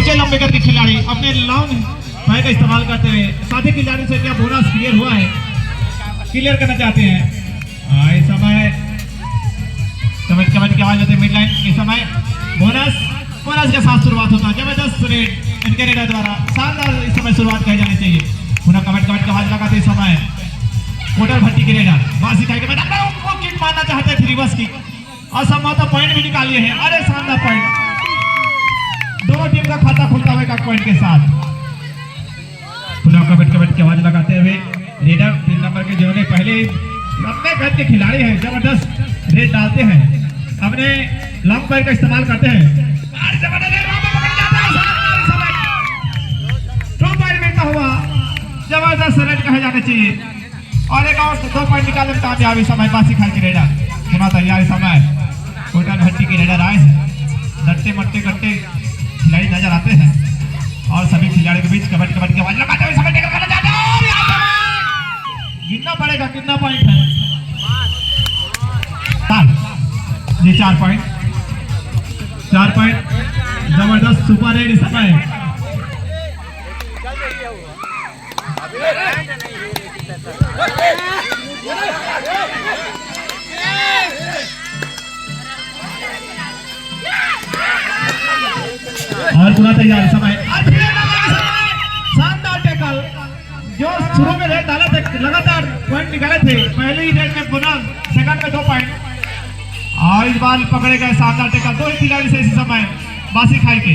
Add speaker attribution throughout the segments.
Speaker 1: ऊंचे लंबे करके खिलाड़ी अपने लॉन्ग पैर का इस्तेमाल करते हुए साथी खिलाड़ी से क्या बोनस क्लियर हुआ है, क्लियर करना चाहते हैं। इस समय कमेंट की आवाज होती है मिड लाइन के समय बोनस के साथ शुरुआत होता है। जबरदस्त रेड इनके रेडर द्वारा शानदार इस समय शुरुआत की जानी चाहिए। पुनः कमेंट की आवाज लगाते इस समय कोटर भट्टी के रेडर बाजी खाई के मैदान में उनको किक मारना चाहते थे, रिवर्स किक असंभवतः पॉइंट भी निकालिए हैं। अरे शानदार पॉइंट, दोनों टीम का खाता खुलता हुआ एक पॉइंट के साथ। पुनः कमेंट की आवाज लगाते हुए रेडर 3 नंबर के जिन्होंने पहले लंबे कद के खिलाड़ी हैं, जबरदस्त रेड डालते हैं, अपने लंब पैर का इस्तेमाल करते हैं। जबरदस्त रेड कहे जाने चाहिए और एक और 2 पॉइंट निकालने में कामयाबी। समय बासी खाई के रेडर पुनः तैयार समय कोटर भट्टी के रेडर आए हैं, डट्टे मट्टे कट्टे खिलाड़ी नजर आते हैं और सभी खिलाड़ियों के बीच कबड्डी की आवाज लगाते हुए समय टेकल करना चाहते हैं और गिनना पड़ेगा कितना पॉइंट है। 4 पॉइंट, 4 पॉइंट, जबरदस्त सुपर रेड इस समय। और पूरा तैयार समय शानदार टेकल जो शुरू में रेड डाला थे, लगातार पॉइंट निकाले थे पहले ही रेड में बोनस, सेकंड में 2 पॉइंट और इस बार पकड़े गए शानदार टेकल 2 ही खिलाड़ी से इस समय बासी खाई के।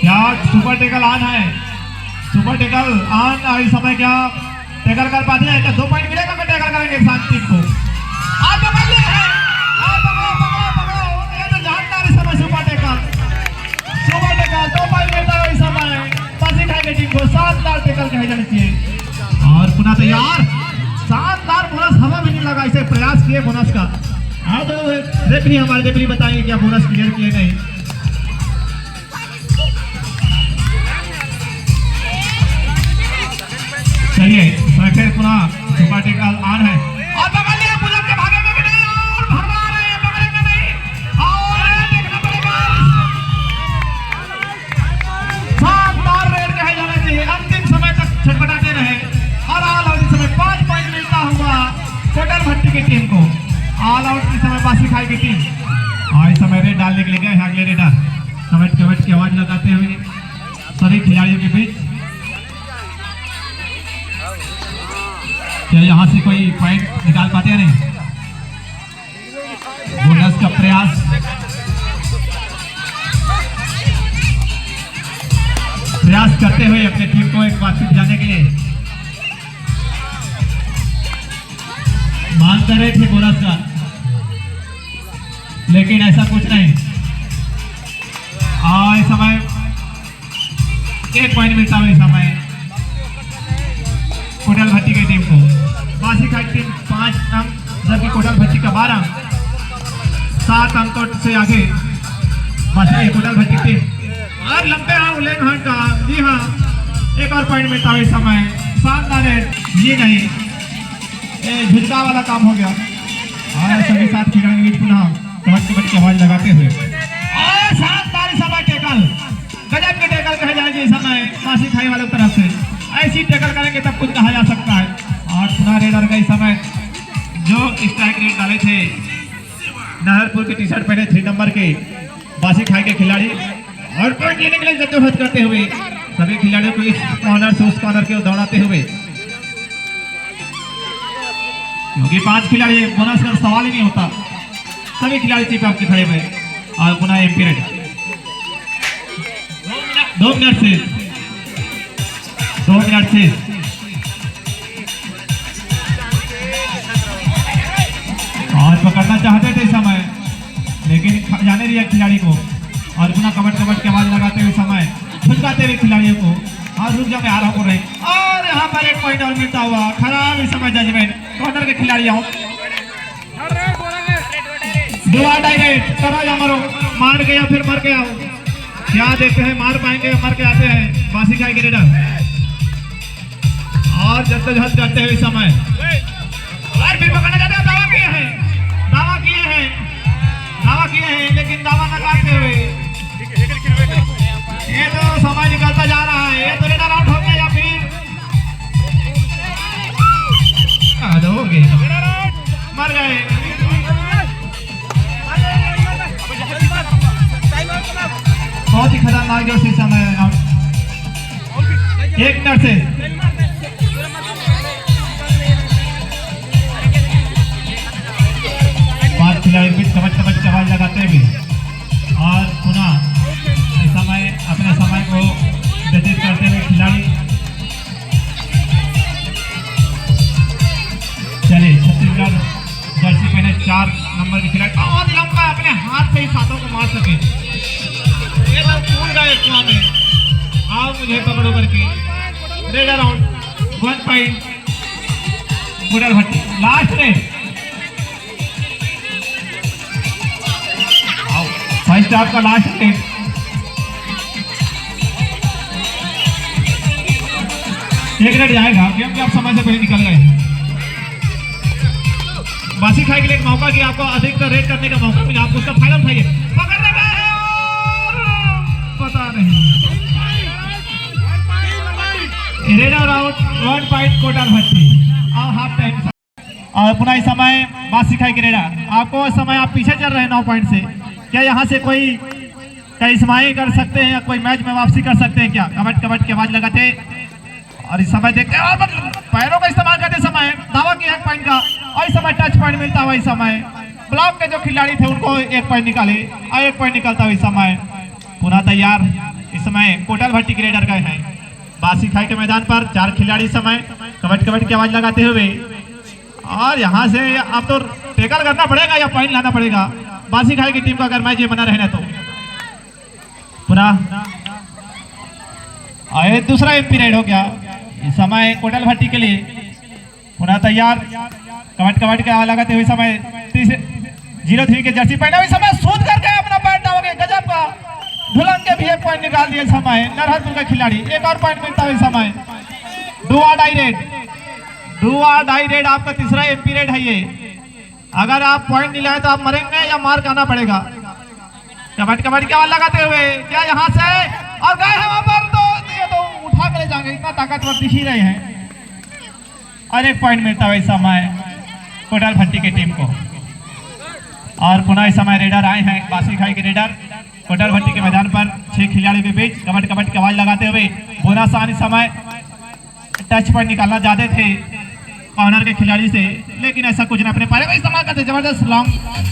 Speaker 1: क्या सुपर टेकल ऑन है, सुपर टेकल ऑन इस समय क्या टेकल कर पाते हैं? क्या 2 पॉइंट मिलेगा? मैं टेकल करेंगे शांत टीम को। आप पकड़ ले हैं, आप पकड़ो, ये तो जानदार इस समय सुपर टेकल 2 पॉइंट मिलता है इस समय बासी खाई के टीम को। शानदार टेकल कहे जाने चाहिए और पुनः तैयार शानदार बोनस हवा भी नहीं लगा, इसे प्रयास किए बोनस का। अब रेफरी हमारे रेफरी बताएंगे क्या बोनस क्लियर किए नहीं। चलिए फिर पुनः सुपर टेकल ऑन है और पकड़ लिया पुनः के भागेंगे कि नहीं और भगा रहे हैं, पकड़ेंगे नहीं और देखना पड़ेगा। शानदार रेड कहे जाना चाहिए, अंतिम समय तक छटपटाते रहे और ऑल आउट इस समय 5 पॉइंट मिलता हुआ कोटर भट्टी की टीम को। ऑल आउट इस समय बासी खाई की टीम और इस समय रेड डालने के लिए गए अगले रेडर कमेंट की आवाज लगाते हुए सभी खिलाड़ियों के बीच। क्या यहाँ से कोई पॉइंट निकाल पाते हैं? नहीं, बोनस का प्रयास करते हुए अपने टीम को एक वापस जाने के लिए मांग कर रहे थे बोनस का, लेकिन ऐसा कुछ नहीं। और इस समय 1 पॉइंट मिलता है इस समय कोटल भट्टी की टीम को। बासी खाई टीम 5 अंक जबकि कोटल भट्टी का 12 अंक, 7 अंकों से आगे बासी कोटल भट्टी टीम। और लंबे लेग हैंड का जी हाँ 1 और पॉइंट मिलता है इस समय। शानदार है ये नहीं, ये झुटका वाला काम हो गया। और सभी साथ खिलाड़ी के बीच पुनः कबड्डी की आवाज लगाते हुए और शानदार इस समय टेकल, गजब के टेकल कहे जाएंगे इस समय बासी खाई वालों तरफ से। ऐसी टेकल करेंगे तब कुछ कहा जा सकता है। और पुनः रेडर का इस समय जो स्ट्राइक रेड डाले थे नहरपुर की टी-शर्ट पहने 3 नंबर के बासी खाई के खिलाड़ी और पॉइंट लेने के लिए जद्दोजहद करते हुए सभी खिलाड़ियों को इस कॉर्नर से उस कॉर्नर के दौड़ाते हुए, क्योंकि 5 खिलाड़ी बोनस का सवाल ही नहीं होता, सभी खिलाड़ी चिप आपके खड़े हुए। और पुनः एक पीरियड 2 मिनट से और पकड़ना चाहते थे समय, लेकिन जाने दिया खिलाड़ी को। और पुनः कबड्डी की आवाज लगाते हुए समय झुकाते हुए खिलाड़ियों को और रुक जा मैं आ रहा हूँ रहे। और यहाँ पर 1 पॉइंट और मिलता हुआ खराब इस समय जजमेंट कॉर्नर के खिलाड़ियों दुआ डायरेक्ट करो या मरो, मार के या फिर मर के आओ, क्या देखते हैं मार पाएंगे मर के आते हैं बासी खाई के रेडर। और जद्दोजहद करते हुए समय और फिर पकड़ना चाहते हैं, दावा किए हैं लेकिन दावा न करते हुए बहुत ही खतरनाक जो से समय है। 1 मिनट से पांच खिलाड़ी बीच कबड्डी कबड्डी की आवाज लगाते हुए और पुनः समय अपने समय को व्यतीत करते हुए खिलाड़ी चले। छत्तीसगढ़ जर्सी पहने 4 नंबर के खिलाड़ी बहुत लंबा अपने हाथ से ही सातों को मार सके। ये तो फूल गए कुआं में। आओ मुझे पकड़ो करके। रेड अराउंड 1 पॉइंट कोटाल भट्टी। लास्ट में फर्स्ट हाफ का लास्ट में एक रेड जाएगा क्योंकि आप समय से पहले निकल गए। बासी खाई के लिए एक मौका कि आपको अधिक रेड करने का मौका मिला, आप उसका फायदा उठाइए। पकड़ने गए हैं और पता नहीं। रेड अराउंड 1 पॉइंट कोटाल भट्टी और हाफ टाइम। और पुनः इस समय बासी खाई के रेडा आपको इस समय आप पीछे चल रहे हैं 9 पॉइंट से। क्या यहाँ से कोई करिश्माई कर सकते हैं या कोई मैच में वापसी कर सकते हैं क्या? कबड्डी कबड्डी की आवाज लगाते और इस समय देखते और पैरों का इस्तेमाल करते समय दावा किया 1 पॉइंट का और इस समय टच पॉइंट मिलता हुआ। इस समय ब्लॉक के जो खिलाड़ी थे उनको 1 पॉइंट निकाले और 1 पॉइंट निकलता हुआ। इस समय पुनः तैयार इस समय कोटाल भट्टी के रेडर गए हैं बासी खाई के मैदान पर। 4 खिलाड़ी इस समय कबड्डी कबड्डी की आवाज लगाते हुए और यहाँ से अब तो टैकल करना पड़ेगा या पॉइंट लाना पड़ेगा बासी खाई की टीम का अगर मैच ये बना रहना तो। पुनः दूसरा पीरियड हो गया इस समय कोटाल भट्टी के लिए। पुनः तैयार कबड्डी कबड्डी का लगाते हुए समय 03 के जर्सी पहने हुए समय सूद करके अपना पॉइंट डालोगे। गजब का ढुलंग के भी 1 पॉइंट निकाल दिए समय नरहरपुर का खिलाड़ी। एक और पॉइंट मिलता है इस समय। डू और डाई रेड आपका तीसरा पीरियड है ये। अगर आप पॉइंट नहीं लाए तो आप मरेंगे या मार खाना पड़ेगा। कबड्डी कबड्डी की आवाज लगाते हुए क्या यहाँ से और गए हैं वहां पर तो ये तो उठा कर जाएंगे, इतना ताकतवर दिख ही रहे हैं। और 1 पॉइंट मिलता है इस समय कोटाल भट्टी की टीम को। और पुनः इस समय रेडर आए हैं बासी खाई के रेडर कोटाल भट्टी के मैदान पर। 6 खिलाड़ियों के बीच कबड्डी कबड्डी की आवाज लगाते हुए बोनस आने समय टच पॉइंट निकालना चाहते थे कॉर्नर के खिलाड़ी से, लेकिन ऐसा कुछ नहीं। अपने पैर का इस्तेमाल करते जबरदस्त लॉन्ग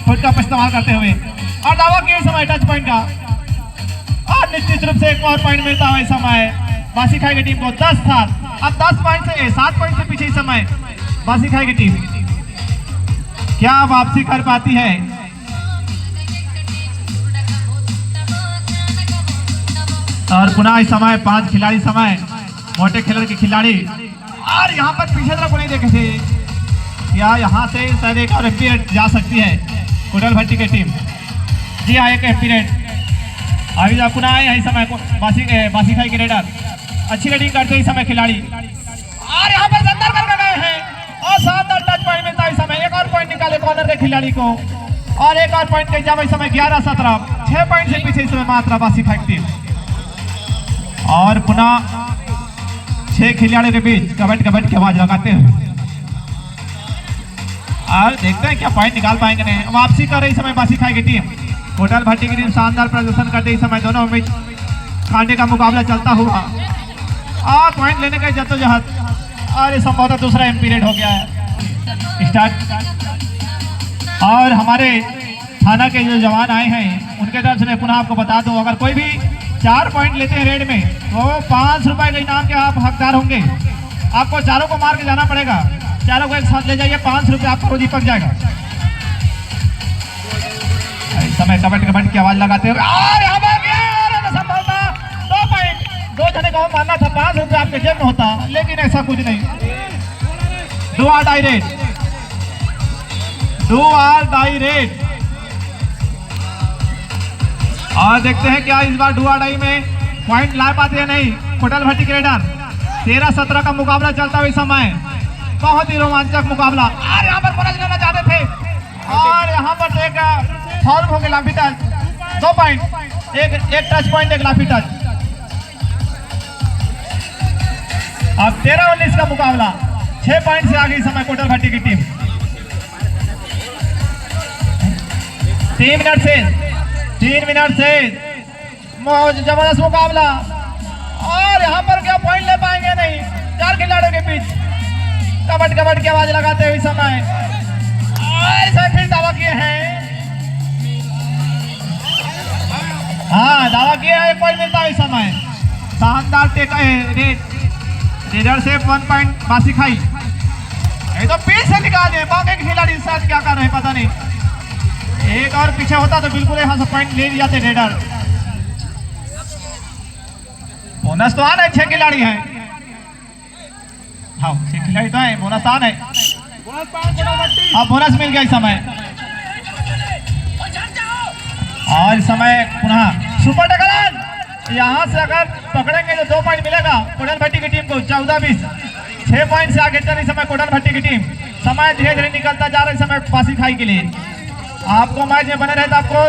Speaker 1: फुट का इस्तेमाल करते हुए और दावा किए समय टच पॉइंट का। और निश्चित रूप से 1 और पॉइंट मिलता है इस समय बासी खाई की टीम को। 10 था अब 10 पॉइंट से 7 पॉइंट से पीछे इस समय बासी खाई की टीम क्या वापसी कर पाती है? और पुनः इस समय 5 खिलाड़ी समय मोटे खेलर के खिलाड़ी और यहाँ पर पीछे तरफ को नहीं देखे थे। क्या यहाँ से शायद एक और पीरियड जा सकती है कोटाल भट्टी की टीम? जी हाँ, एक पीरियड अभी जब पुनः आए हैं इस समय बासी खाई के रेडर। अच्छी रेडिंग करते हैं इस समय खिलाड़ी और यहाँ पर अंदर कर गए हैं और शानदार टच पॉइंट मिलता है इस समय। 1 और पॉइंट निकाले कॉर्नर के खिलाड़ी को और 1 और पॉइंट के जब इस समय 11-17 6 पॉइंट से पीछे इस समय मात्रा बासी खाई टीम। और पुनः 6 खिलाड़ियों के बीच कबड्डी कबड्डी की आवाज लगाते हैं और देखते हैं क्या पॉइंट निकाल पाएंगे नहीं। वापसी कर रही समय बासी खाई की टीम। कोटाल भट्टी की टीम शानदार प्रदर्शन करते इस समय दोनों बीच कांटे का मुकाबला चलता हुआ और पॉइंट लेने का जद्दोजहद। और इस संभवतः दूसरा पीरियड हो गया है स्टार्ट। और हमारे थाना के जो जवान आए हैं उनके तरफ से मैं पुनः आपको बता दूं, अगर कोई भी 4 पॉइंट लेते हैं रेड में तो 5 रुपए के इनाम के आप हकदार होंगे। आपको चारों को मार के जाना पड़ेगा, चारों को एक साथ ले जाइए, 5 रुपए आपका रोजी पक जाएगा। इस समय कबड्डी कबड्डी की आवाज लगाते हुए और यहाँ पर 2 पॉइंट 2 जने को मारना था, 5 रुपए आपके जेब में होता, लेकिन ऐसा कुछ नहीं। डू और डाई रेड और देखते हैं क्या इस बार डुआ डाई में पॉइंट ला पाते हैं नहीं कोटाल भट्टी के रेडर। 13-17 का मुकाबला चलता हुआ इस समय, बहुत ही रोमांचक मुकाबला। और यहाँ पर बोनस लेना चाहते थे और यहाँ पर एक फाउल हो गया, लाफी टच। 2 पॉइंट, एक टच पॉइंट, एक लाफी टच। अब 13-19 का मुकाबला, 6 पॉइंट से आगे इस समय कोटाल भट्टी की टीम। 3 मिनट से जबरदस्त मुकाबला और यहाँ पर क्या पॉइंट ले पाएंगे नहीं। 4 खिलाड़ियों के बीच कबड्डी कबड्डी की आवाज लगाते हुए समय और फिर दावा किए हैं। हाँ दावा किया है, 1 पॉइंट मिलता है इस समय। शानदार टेक रेडर से 1 पॉइंट बासी खाई। ये तो पीछे से निकाल दिए, बाकी के खिलाड़ी साथ क्या कर रहे हैं पता नहीं। एक और पीछे होता तो बिल्कुल यहाँ से पॉइंट ले जाते रेडर। बोनस तो आना है, 6 खिलाड़ी हैं। हाँ 6 खिलाड़ी तो है, बोनस आना है। अब बोनस मिल गया इस समय। और इस समय पुनः सुपर टकरान। यहाँ से अगर पकड़ेंगे तो 2 पॉइंट मिलेगा कोडल भट्टी की टीम को। 14-20 6 पॉइंट से आगे चल रही समय कोडल भट्टी की टीम। समय धीरे धीरे निकलता जा रहा है समय बासी खाई के लिए। आपको मैच में बने रहे तो आपको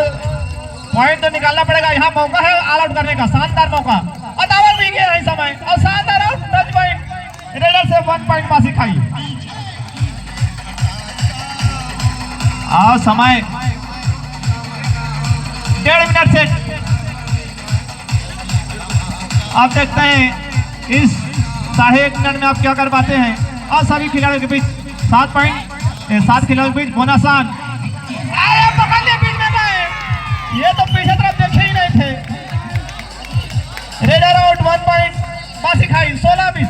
Speaker 1: पॉइंट तो निकालना पड़ेगा। यहाँ मौका है ऑल आउट करने का, शानदार मौका और दावर भी गया है इस समय और शानदार आउट। 10 पॉइंट रेडर से 1 पॉइंट बासी खाई। और समय 1.5 मिनट से आप देखते हैं इस 1.5 मिनट में आप क्या कर पाते हैं। और सभी खिलाड़ियों के बीच 7 खिलाड़ियों के बीच बोनस आन। अरे पकड़ लिया बीच में गए, ये तो पीछे तरफ देखे ही नहीं थे। रेडर आउट 1 पॉइंट बासी खाई। 16-20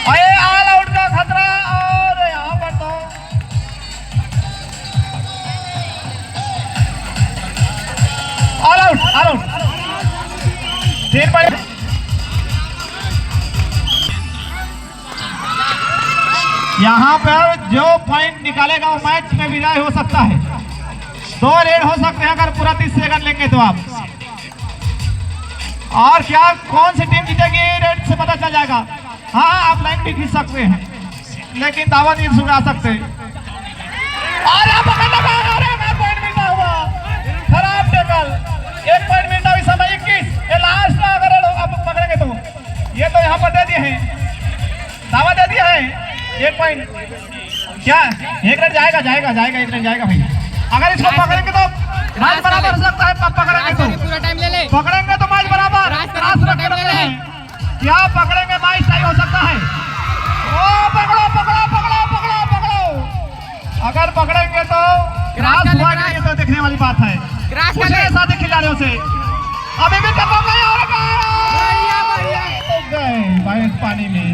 Speaker 1: ऑल आउट का खतरा। और यहाँ पर तो ऑल आउट 3 पॉइंट। यहाँ पर जो पॉइंट निकालेगा वो मैच में विजय हो सकता है। 2 रेड हो सकते हैं अगर पूरा 30 सेकंड लेंगे तो आप। और क्या कौन सी टीम जीतेगी रेड से पता चल जाएगा। हाँ आप लाइन भी खींच सकते हैं लेकिन दावा नहीं सुना सकते। और यहाँ पॉइंट मिलता हुआ खराब टेकल। 1 पॉइंट मिलता हुआ समय 21। ये लास्ट अगर आप पकड़ेंगे तो ये तो यहाँ पर दे दिए हैं, दावा दे दिया है। 1 पॉइंट क्या 1 रन जाएगा 1 रन जाएगा भाई। अगर इसको पकड़ेंगे तो मैच बराबर हो सकता है। पकड़ेंगे तो
Speaker 2: पूरा टाइम ले ले,
Speaker 1: पकड़ेंगे तो मैच बराबर। क्या पकड़ेंगे मैच टाई हो सकता है। ओ पकड़ो पकड़ो पकड़ो पकड़ो पकड़ो। अगर पकड़ेंगे तो क्रास हुआ नहीं तो देखने वाली बात है। पूछे साथी खिलाड़ियों से अभी भी कब हो गए और गए पानी में।